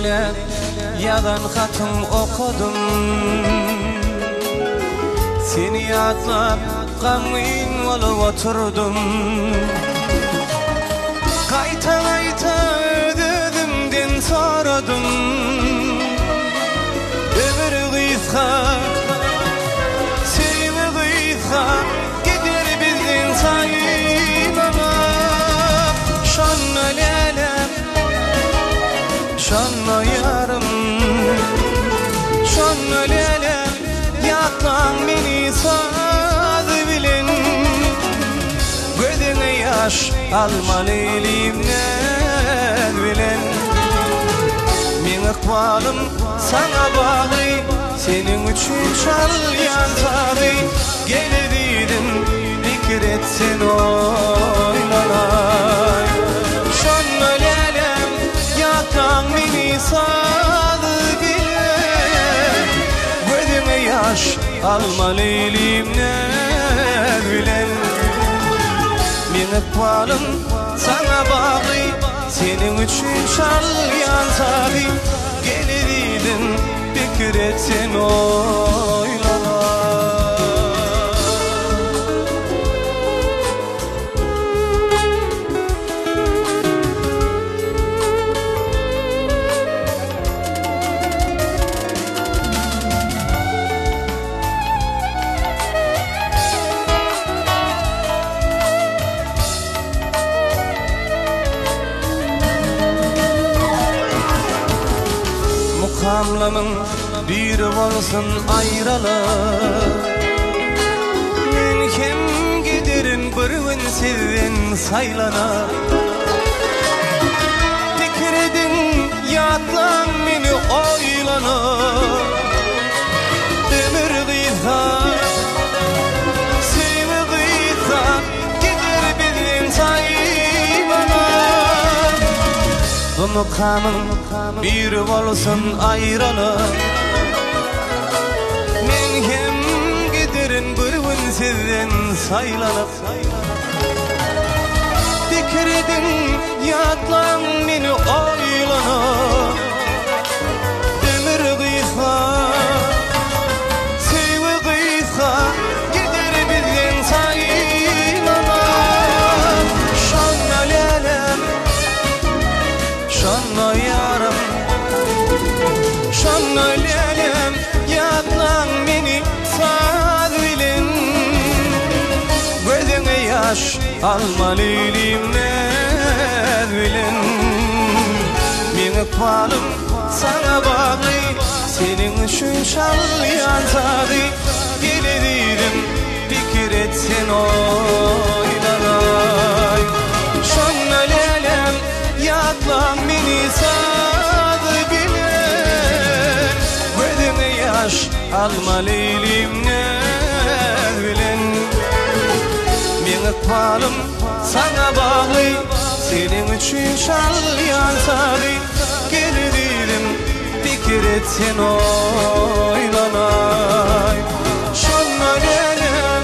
ele yalan hatım okudum. Seni yatlap gamın olup oturdum. Kayta kayta ödedimden soradım. Ömür kıysa, sevimi kıysa, gider bizden saymama. Şanlı lelem, şanlı yarım, şanlı lelem, yatlan beni saz bilin. Gözüne yaş almalı elimden bilin. Min ıkbalım sana bağlı, senin için çal yantadı. Gelirdim fikir etsin oylanay. Şanlı lelem, yatlan beni saz bilin. Gözüne yaş almalı elimden bilin. Min ıkbalım sana bağlı, senin için çal yantadı. Gelirdim fikir etsin oylanay. Mukamlamın bir olsun ayralı. Men kim giderin bir gün sizden saylana. Fikir edin yatlan beni oylana. Ömür kıysa, sevimi kıysa, gider bizden saymana. Bu mukamın bir olsun ayralı. Men hem giderin bir gün sizden saylanıp. Fikir edin yatlan beni oylana. Ömür kıysa, sevimi kıysa, gider bizden saymana. Şanlı lelem, şanlı yarım, şanlı lelem, yatlan beni saz bilin. Gözüne yaş almalı elimden bilin. Min ıkbalım sana bağlı, senin için çal yantadı. Gelirdim fikir etsin oylanay. Şanlı lelem, yatlan beni saz bilin. Gözüne yaş almalı elimden bilin. Min ıkbalım sana bağlı, senin için çal yantadı. Gelirdim fikir etsin oylanay. Şanlı lelem.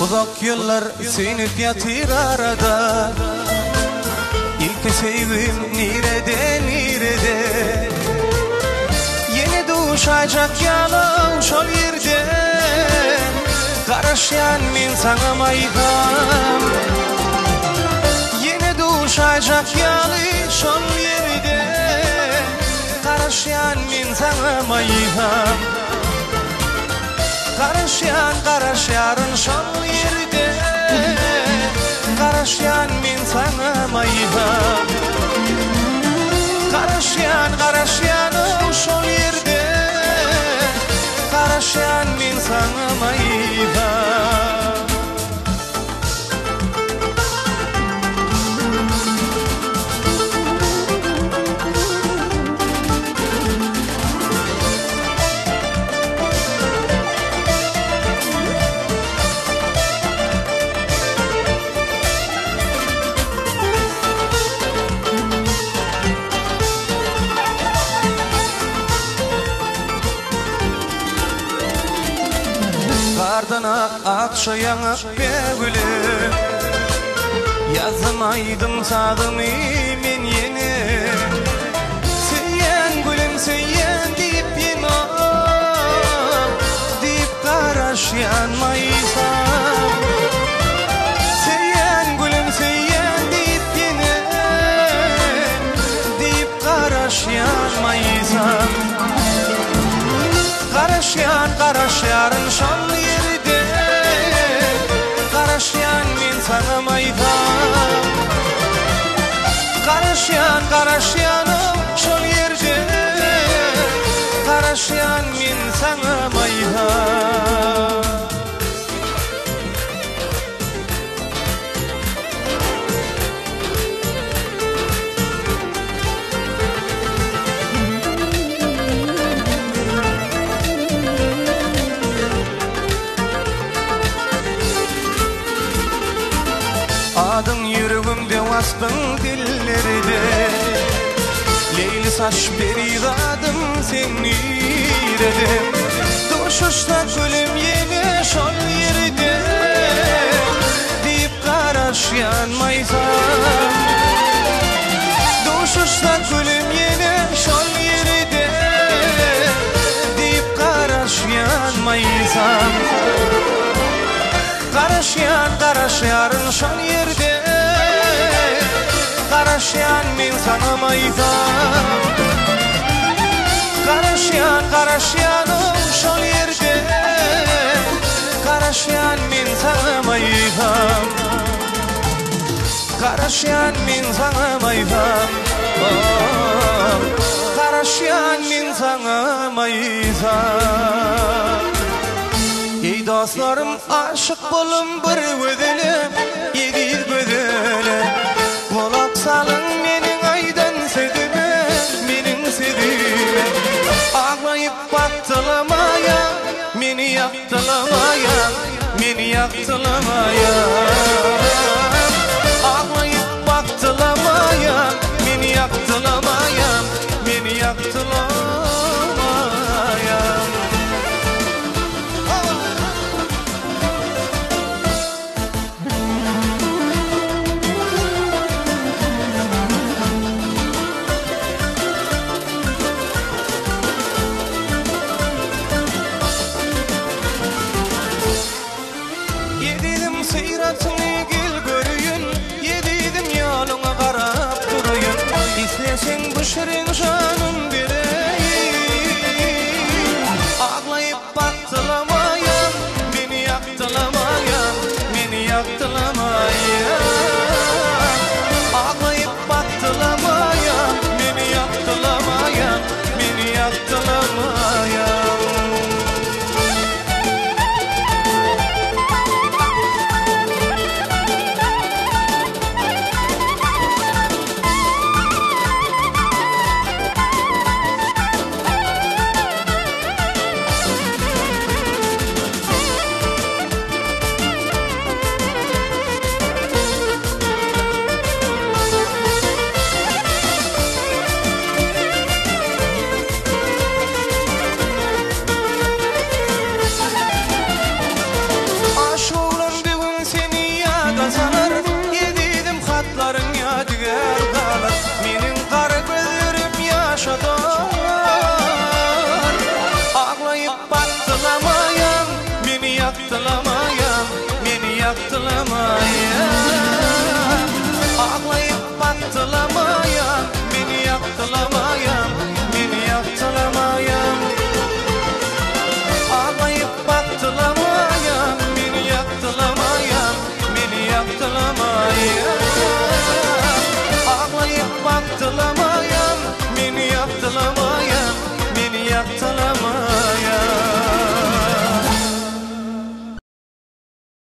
Uzak yıllar sönüp yatır arada. İlk sevgim nerede nerede? Yeni doğuşacak yalan şol yerde. Karışan men sana maygam. Yeni doğuş Uçacak yalı şol yerde Karaşyan min sana mayham Karaşyan şol yerde Karaşyan min sana mayham Karaşyan şol yerde Karaşyan min sana mayham Ardına akça yanık begülüm Yazmaydım sadım men yeni Seyyen gülüm seyyen deyip yena Deyip karaş yanmaysam Seyyen gülüm seyyen deyip yena Deyip karaş yanmaysam Karaş yarın şol yerde Karaşyan min sana mayham Karaşyanım şol yerde Karaşyan min sana mayham Adın yüreğimde vastın dillerde Leyli saç beri adım seni dedim Durşuşta gülüm yine şol yerde Deyip karaş yanmaysam Durşuşta gülüm yine şol yerde Deyip karaş yanmaysam Karaşyan şol yerde Karaşyan min sana mayham Karaşyanım şol yerde Karaşyan min sana mayham Karaşyan min sana mayham Karaşyan min sana mayham Ey dostlarım aşık bolum bir gözelim Yedir gözelim Kulak salın menin aydan sedime Menin sedime Ağlayıp baktılamaya Meni yaktılamaya Meni yaktılamaya Ağlayıp baktılamaya Meni yaktılamaya Meni yaktılamaya Yedidim seyratını gel görüyün Yedidim yoluna karap duruyun İstesen bu şirin canım bireyim Ağlayıp baktılamayam Beni yaktılamayam Beni yaktılamayam Ağlayıp baktılamayam Beni yaktılamayam Beni yaktılamayam Yedidim hatların yadigar kalır Menin kara gözlerim yaşadı